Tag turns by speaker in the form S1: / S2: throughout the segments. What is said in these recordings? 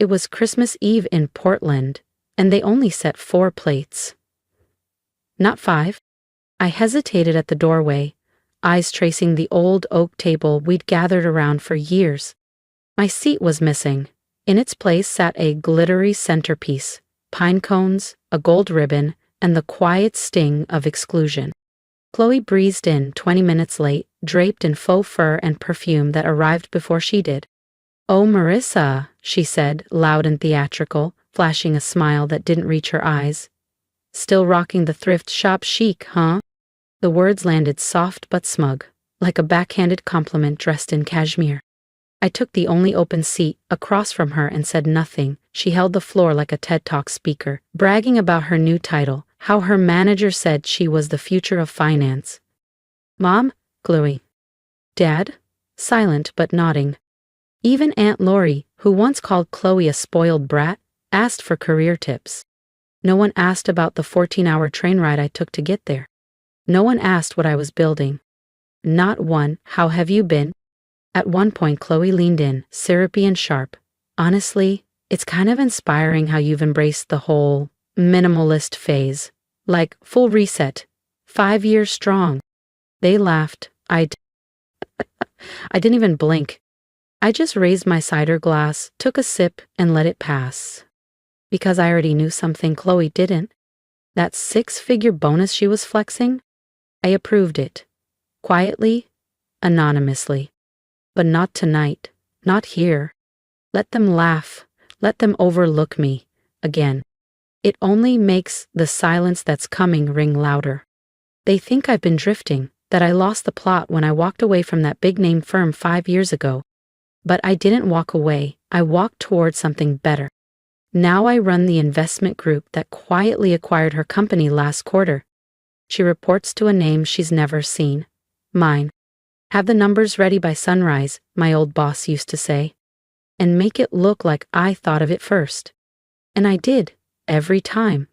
S1: It was Christmas Eve in Portland, and they only set 4 plates. Not 5. I hesitated at the doorway, eyes tracing the old oak table we'd gathered around for years. My seat was missing. In its place sat a glittery centerpiece, pinecones, a gold ribbon, and the quiet sting of exclusion. Chloe breezed in 20 minutes late, draped in faux fur and perfume that arrived before she did. "Oh, Marissa," she said, loud and theatrical, flashing a smile that didn't reach her eyes. "Still rocking the thrift shop chic, huh?" The words landed soft but smug, like a backhanded compliment dressed in cashmere. I took the only open seat across from her and said nothing. She held the floor like a TED Talk speaker, bragging about her new title, how her manager said she was the future of finance. "Mom?" Chloe. "Dad?" Silent but nodding. Even Aunt Lori, who once called Chloe a spoiled brat, asked for career tips. No one asked about the 14-hour train ride I took to get there. No one asked what I was building. Not one, "How have you been?" At one point Chloe leaned in, syrupy and sharp. "Honestly, it's kind of inspiring how you've embraced the whole minimalist phase. Like, full reset. 5 years strong." They laughed. I didn't even blink. I just raised my cider glass, took a sip, and let it pass. Because I already knew something Chloe didn't. That 6-figure bonus she was flexing? I approved it. Quietly, anonymously. But not tonight. Not here. Let them laugh. Let them overlook me. Again. It only makes the silence that's coming ring louder. They think I've been drifting, that I lost the plot when I walked away from that big-name firm 5 years ago. But I didn't walk away. I walked toward something better. Now I run the investment group that quietly acquired her company last quarter. She reports to a name she's never seen. Mine. "Have the numbers ready by sunrise," my old boss used to say. And make it look like I thought of it first. And I did, every time.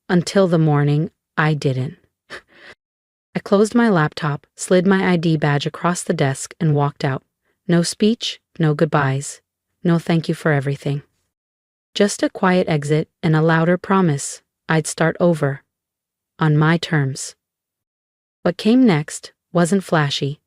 S1: Until the morning I didn't. I closed my laptop, slid my ID badge across the desk, and walked out. No speech, no goodbyes. No thank you for everything. Just a quiet exit and a louder promise I'd start over. On my terms. What came next wasn't flashy.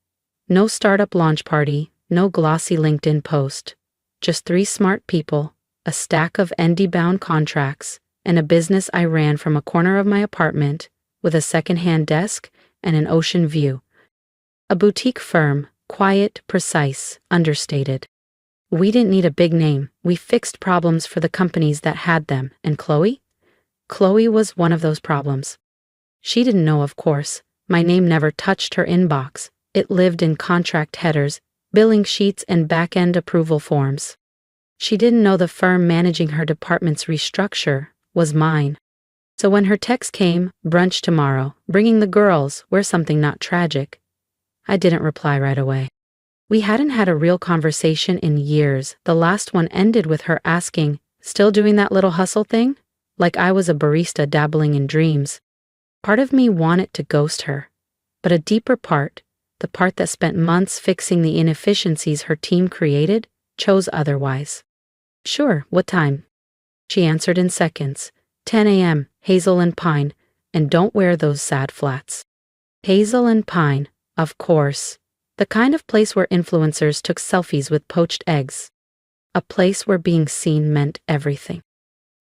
S1: No startup launch party, no glossy LinkedIn post. Just 3 smart people, a stack of ND-bound contracts, and a business I ran from a corner of my apartment with a second-hand desk and an ocean view. A boutique firm, quiet, precise, understated. We didn't need a big name. We fixed problems for the companies that had them. And Chloe? Chloe was one of those problems. She didn't know, of course. My name never touched her inbox. It lived in contract headers, billing sheets, and back-end approval forms. She didn't know the firm managing her department's restructure was mine. So when her text came, "Brunch tomorrow, bringing the girls, wear something not tragic," I didn't reply right away. We hadn't had a real conversation in years. The last one ended with her asking, "Still doing that little hustle thing?" Like I was a barista dabbling in dreams. Part of me wanted to ghost her, but a deeper part, the part that spent months fixing the inefficiencies her team created, chose otherwise. "Sure, what time?" She answered in seconds. 10 a.m., Hazel and Pine, and don't wear those sad flats. Hazel and Pine, of course. The kind of place where influencers took selfies with poached eggs. A place where being seen meant everything.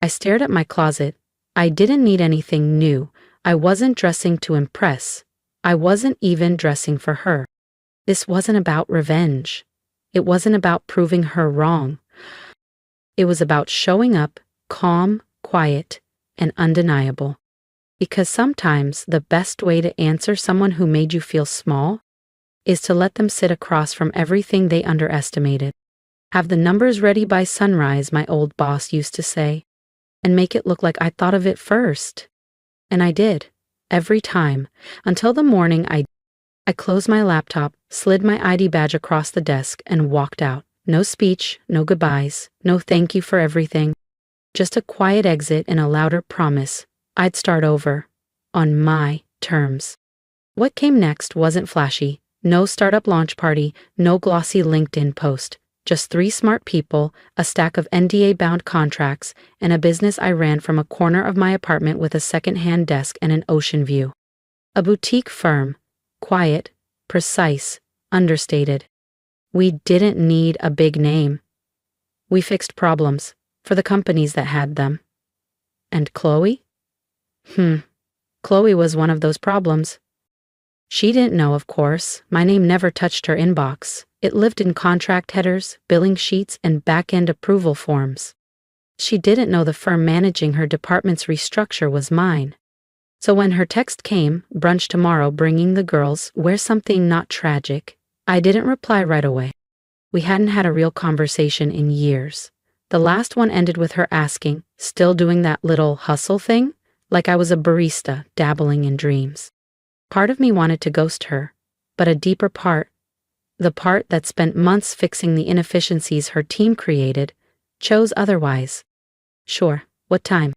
S1: I stared at my closet. I didn't need anything new. I wasn't dressing to impress. I wasn't even dressing for her. This wasn't about revenge. It wasn't about proving her wrong. It was about showing up, calm, quiet, and undeniable. Because sometimes the best way to answer someone who made you feel small is to let them sit across from everything they underestimated. Have the numbers ready by sunrise, my old boss used to say, and make it look like I thought of it first. And I did, every time, until the morning I closed my laptop, slid my ID badge across the desk, and walked out. No speech, no goodbyes, no thank you for everything. Just a quiet exit and a louder promise I'd start over, on my terms. What came next wasn't flashy. No startup launch party, no glossy LinkedIn post. just 3 smart people, a stack of NDA-bound contracts, and a business I ran from a corner of my apartment with a second-hand desk and an ocean view. A boutique firm. Quiet, precise, understated. We didn't need a big name. We fixed problems, for the companies that had them. And Chloe? Chloe was one of those problems. She didn't know, of course. My name never touched her inbox. It lived in contract headers, billing sheets, and back-end approval forms. She didn't know the firm managing her department's restructure was mine. So when her text came, brunch tomorrow bringing the girls, wear something not tragic, I didn't reply right away. We hadn't had a real conversation in years. The last one ended with her asking, still doing that little hustle thing? Like I was a barista dabbling in dreams. Part of me wanted to ghost her, but a deeper part, the part that spent months fixing the inefficiencies her team created, chose otherwise. Sure, what time?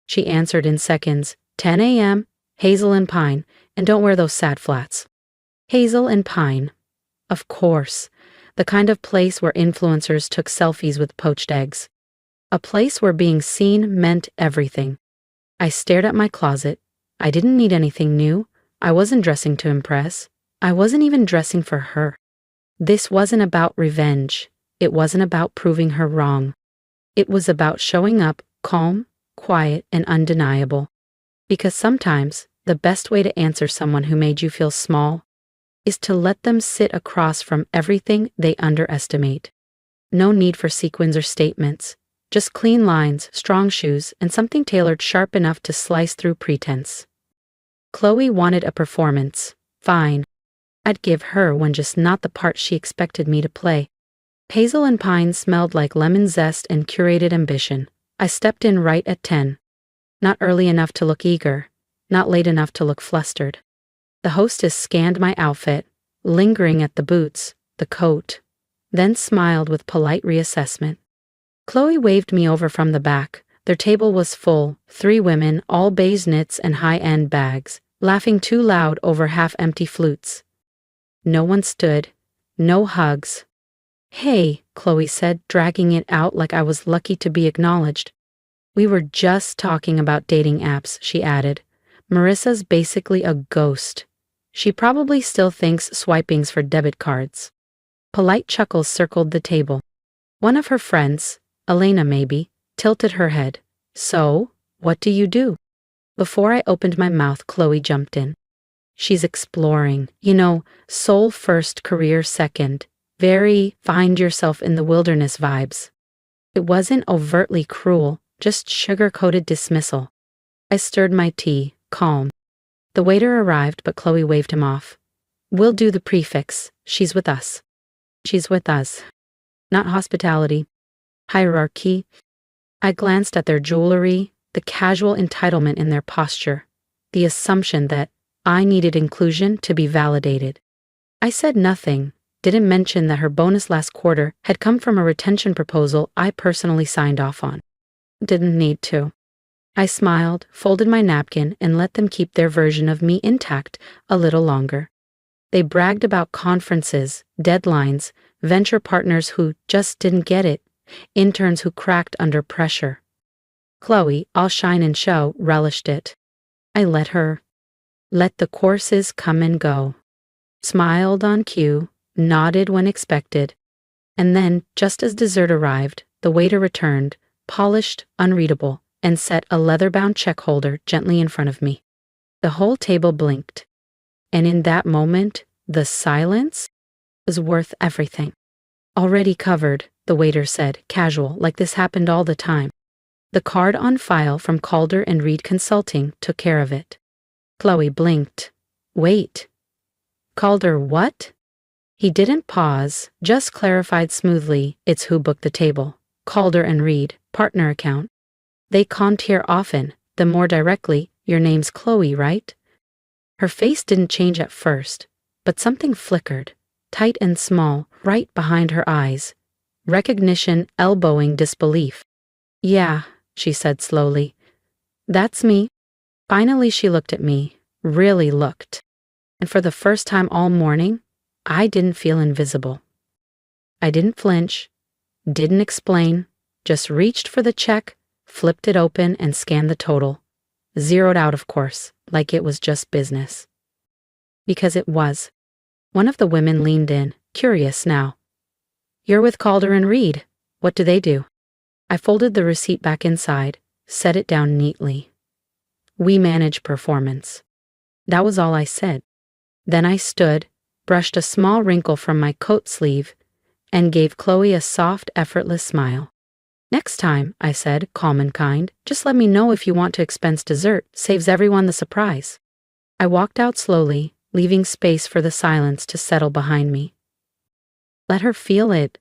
S1: She answered in seconds, 10 a.m., Hazel and Pine, and don't wear those sad flats. Hazel and Pine. Of course, the kind of place where influencers took selfies with poached eggs. A place where being seen meant everything. I stared at my closet. I didn't need anything new. I wasn't dressing to impress. I wasn't even dressing for her. This wasn't about revenge. It wasn't about proving her wrong. It was about showing up calm, quiet, and undeniable. Because sometimes, the best way to answer someone who made you feel small is to let them sit across from everything they underestimate. No need for sequins or statements. Just clean lines, strong shoes, and something tailored sharp enough to slice through pretense. Chloe wanted a performance. Fine. I'd give her one, just not the part she expected me to play. Hazel and Pine smelled like lemon zest and curated ambition. I stepped in right at 10. Not early enough to look eager, not late enough to look flustered. The hostess scanned my outfit, lingering at the boots, the coat, then smiled with polite reassessment. Chloe waved me over from the back. Their table was full, 3 women, all beige knits and high-end bags, laughing too loud over half-empty flutes. No one stood, no hugs. Hey, Chloe said, dragging it out like I was lucky to be acknowledged. We were just talking about dating apps, she added. Marissa's basically a ghost. She probably still thinks swiping's for debit cards. Polite chuckles circled the table. One of her friends, Elena maybe, tilted her head. So, what do you do? Before I opened my mouth, Chloe jumped in. She's exploring, soul first, career second. Very find yourself in the wilderness vibes. It wasn't overtly cruel, just sugar-coated dismissal. I stirred my tea, calm. The waiter arrived, but Chloe waved him off. We'll do the prefix. She's with us. She's with us. Not hospitality. Hierarchy. I glanced at their jewelry, the casual entitlement in their posture, the assumption that I needed inclusion to be validated. I said nothing, didn't mention that her bonus last quarter had come from a retention proposal I personally signed off on. Didn't need to. I smiled, folded my napkin, and let them keep their version of me intact a little longer. They bragged about conferences, deadlines, venture partners who just didn't get it, interns who cracked under pressure. Chloe, all shine and show, relished it. I let her. Let the courses come and go. Smiled on cue, nodded when expected. And then, just as dessert arrived, the waiter returned, polished, unreadable, and set a leather-bound check holder gently in front of me. The whole table blinked. And in that moment, the silence was worth everything. Already covered, the waiter said, casual, like this happened all the time. The card on file from Calder and Reed Consulting took care of it. Chloe blinked. Wait. Calder what? He didn't pause, just clarified smoothly, it's who booked the table. Calder and Reed, partner account. They comped here often, the more directly, your name's Chloe, right? Her face didn't change at first, but something flickered, tight and small, right behind her eyes. Recognition elbowing disbelief. Yeah, she said slowly. That's me. Finally she looked at me, really looked. And for the first time all morning, I didn't feel invisible. I didn't flinch, Didn't explain, just reached for the check, flipped it open, and scanned the total. Zeroed out, of course, like it was just business. Because it was. One of the women leaned in, curious now. "You're with Calder and Reed. What do they do?" I folded the receipt back inside, set it down neatly. "We manage performance." That was all I said. Then I stood, brushed a small wrinkle from my coat sleeve, and gave Chloe a soft, effortless smile. "Next time," I said, calm and kind, "just let me know if you want to expense dessert. Saves everyone the surprise." I walked out slowly, leaving space for the silence to settle behind me. Let her feel it.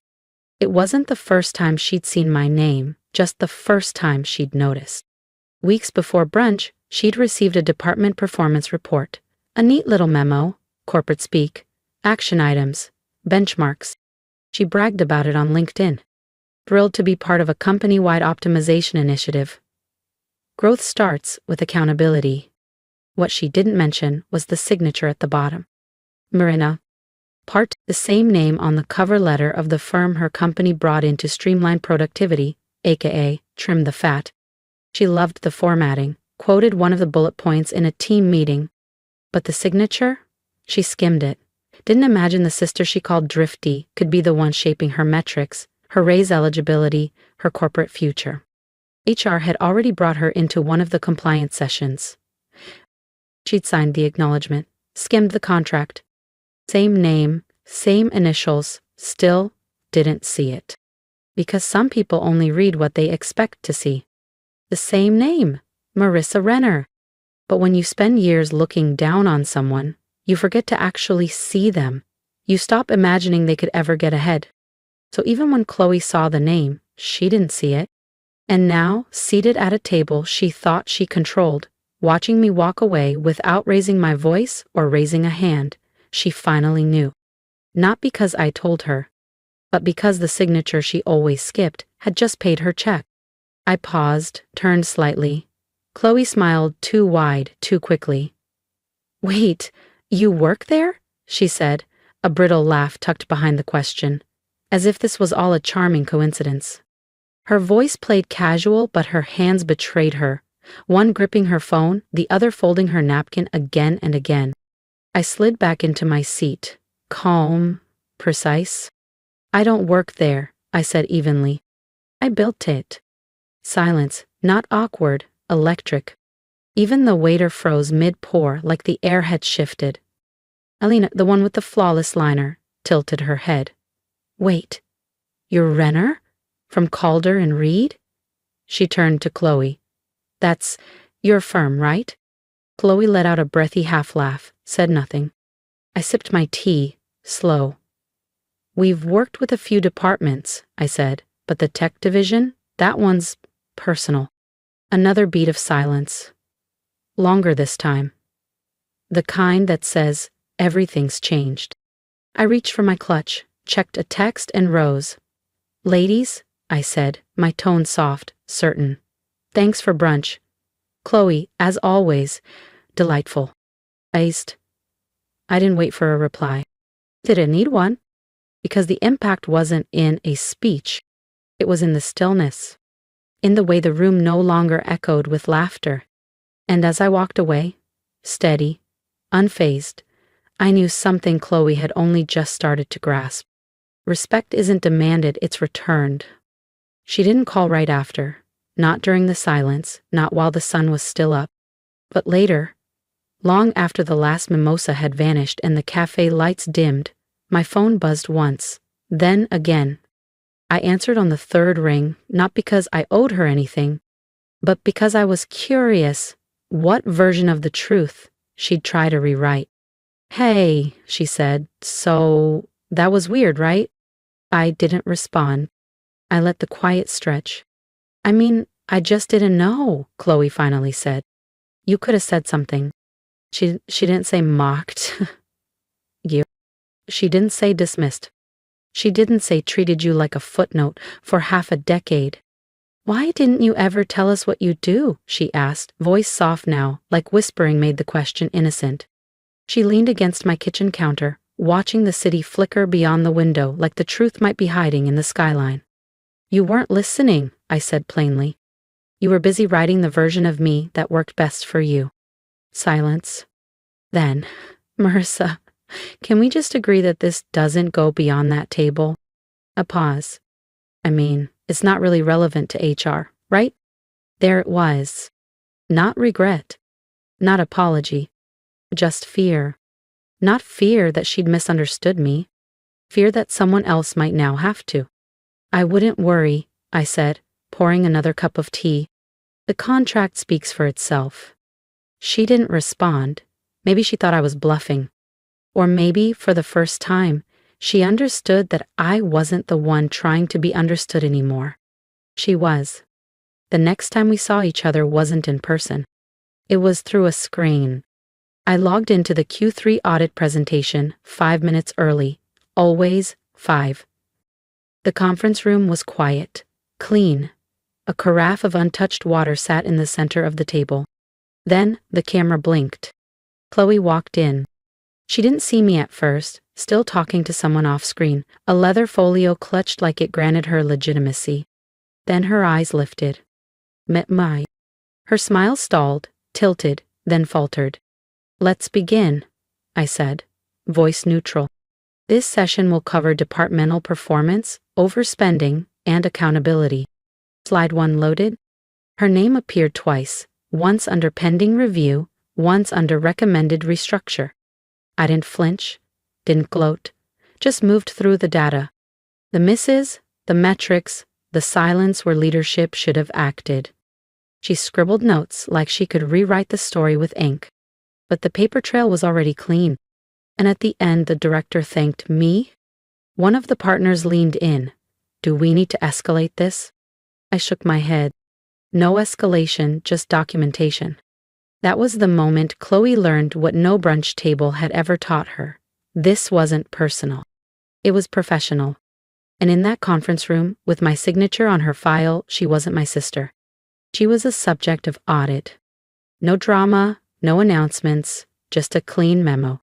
S1: It wasn't the first time she'd seen my name, just the first time she'd noticed. Weeks before brunch, she'd received a department performance report, a neat little memo, corporate speak, action items, benchmarks. She bragged about it on LinkedIn. Thrilled to be part of a company-wide optimization initiative. Growth starts with accountability. What she didn't mention was the signature at the bottom. Marissa. Part, the same name on the cover letter of the firm her company brought in to streamline productivity, aka trim the fat. She loved the formatting, quoted one of the bullet points in a team meeting. But the signature? She skimmed it. Didn't imagine the sister she called Drifty could be the one shaping her metrics, her raise eligibility, her corporate future. HR had already brought her into one of the compliance sessions. She'd signed the acknowledgement, skimmed the contract. Same name, same initials, still didn't see it. Because some people only read what they expect to see. The same name, Marissa Renner. But when you spend years looking down on someone, you forget to actually see them. You stop imagining they could ever get ahead. So even when Chloe saw the name, she didn't see it. And now, seated at a table she thought she controlled, watching me walk away without raising my voice or raising a hand, she finally knew. Not because I told her, but because the signature she always skipped had just paid her check. I paused, turned slightly. Chloe smiled too wide, too quickly. "Wait, you work there?" she said, a brittle laugh tucked behind the question, as if this was all a charming coincidence. Her voice played casual, but her hands betrayed her, one gripping her phone, the other folding her napkin again and again. I slid back into my seat, calm, precise. "I don't work there," I said evenly. "I built it." Silence, not awkward, electric. Even the waiter froze mid-pour like the air had shifted. Alina, the one with the flawless liner, tilted her head. "Wait, you're Renner? From Calder and Reed?" She turned to Chloe. "That's your firm, right?" Chloe let out a breathy half-laugh, said nothing. I sipped my tea, slow. "We've worked with a few departments," I said, "but the tech division, that one's personal." Another beat of silence. Longer this time. The kind that says, everything's changed. I reached for my clutch, checked a text, and rose. "Ladies," I said, my tone soft, certain. "Thanks for brunch. Chloe, as always, delightful." Iced. I didn't wait for a reply. Didn't need one. Because the impact wasn't in a speech. It was in the stillness. In the way the room no longer echoed with laughter. And as I walked away, steady, unfazed, I knew something Chloe had only just started to grasp. Respect isn't demanded, it's returned. She didn't call right after, not during the silence, not while the sun was still up, but later, long after the last mimosa had vanished and the cafe lights dimmed. My phone buzzed once, then again. I answered on the third ring, not because I owed her anything, but because I was curious what version of the truth she'd try to rewrite. "Hey," she said, "so that was weird, right?" I didn't respond. I let the quiet stretch. "I mean, I just didn't know," Chloe finally said. "You could have said something." She didn't say mocked. You. She didn't say dismissed. She didn't say treated you like a footnote for half a decade. "Why didn't you ever tell us what you do?" she asked, voice soft now, like whispering made the question innocent. She leaned against my kitchen counter, watching the city flicker beyond the window like the truth might be hiding in the skyline. You weren't listening, I said plainly. You were busy writing the version of me that worked best for you. Silence. Then, Marissa, can we just agree that this doesn't go beyond that table? A pause. I mean, it's not really relevant to HR, right? There it was. Not regret. Not apology. Just fear. Not fear that she'd misunderstood me. Fear that someone else might now have to. I wouldn't worry, I said, pouring another cup of tea. The contract speaks for itself. She didn't respond. Maybe she thought I was bluffing. Or maybe, for the first time, she understood that I wasn't the one trying to be understood anymore. She was. The next time we saw each other wasn't in person. It was through a screen. I logged into the Q3 audit presentation 5 minutes early. Always 5. The conference room was quiet, clean. A carafe of untouched water sat in the center of the table. Then the camera blinked. Chloe walked in. She didn't see me at first, still talking to someone off-screen, a leather folio clutched like it granted her legitimacy. Then her eyes lifted. Met my. Her smile stalled, tilted, then faltered. Let's begin, I said, voice neutral. This session will cover departmental performance, overspending, and accountability. Slide 1 loaded. Her name appeared twice, once under pending review, once under recommended restructure. I didn't flinch, didn't gloat, just moved through the data. The misses, the metrics, the silence where leadership should have acted. She scribbled notes like she could rewrite the story with ink. But the paper trail was already clean. And at the end, the director thanked me. One of the partners leaned in. Do we need to escalate this? I shook my head. No escalation, just documentation. That was the moment Chloe learned what no brunch table had ever taught her. This wasn't personal. It was professional. And in that conference room, with my signature on her file, she wasn't my sister. She was a subject of audit. No drama, no announcements, just a clean memo.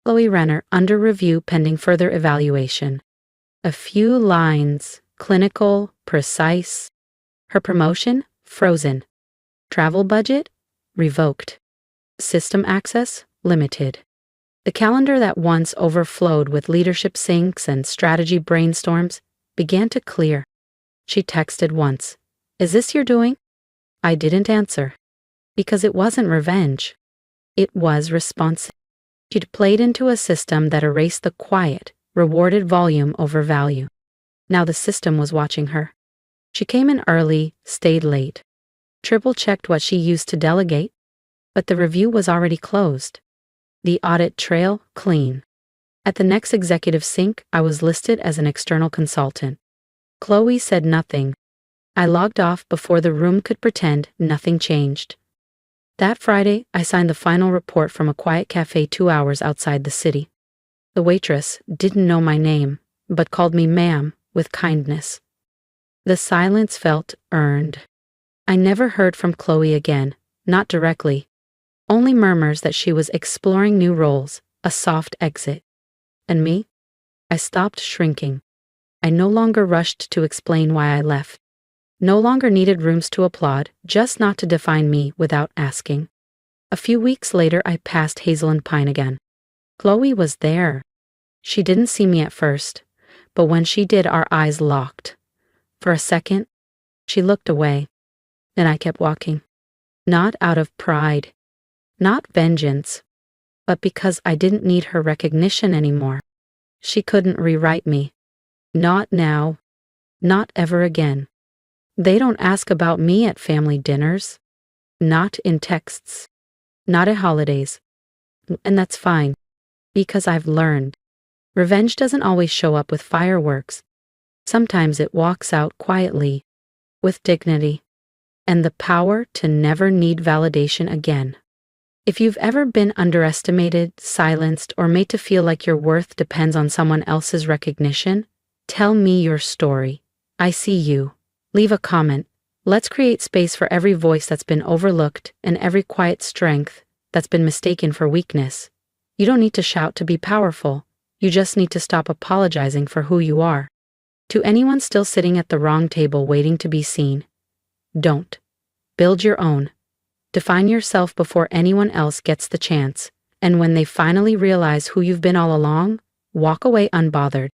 S1: Chloe Renner under review pending further evaluation. A few lines, clinical, precise. Her promotion, frozen. Travel budget, revoked. System access, limited. The calendar that once overflowed with leadership syncs and strategy brainstorms began to clear. She texted once, "Is this your doing?" I didn't answer. Because it wasn't revenge. It was responsive. She'd played into a system that erased the quiet, rewarded volume over value. Now the system was watching her. She came in early, stayed late. Triple-checked what she used to delegate. But the review was already closed. The audit trail, clean. At the next executive sync, I was listed as an external consultant. Chloe said nothing. I logged off before the room could pretend nothing changed. That Friday, I signed the final report from a quiet cafe 2 hours outside the city. The waitress didn't know my name, but called me ma'am with kindness. The silence felt earned. I never heard from Chloe again, not directly. Only murmurs that she was exploring new roles, a soft exit. And me? I stopped shrinking. I no longer rushed to explain why I left. No longer needed rooms to applaud, just not to define me without asking. A few weeks later, I passed Hazel and Pine again. Chloe was there. She didn't see me at first, but when she did, our eyes locked. For a second, she looked away. Then I kept walking. Not out of pride, not vengeance, but because I didn't need her recognition anymore. She couldn't rewrite me. Not now. Not ever again. They don't ask about me at family dinners. Not in texts. Not at holidays. And that's fine, because I've learned. Revenge doesn't always show up with fireworks. Sometimes it walks out quietly, with dignity, and the power to never need validation again. If you've ever been underestimated, silenced, or made to feel like your worth depends on someone else's recognition, tell me your story. I see you. Leave a comment. Let's create space for every voice that's been overlooked and every quiet strength that's been mistaken for weakness. You don't need to shout to be powerful. You just need to stop apologizing for who you are. To anyone still sitting at the wrong table waiting to be seen, don't. Build your own. Define yourself before anyone else gets the chance, and when they finally realize who you've been all along, walk away unbothered.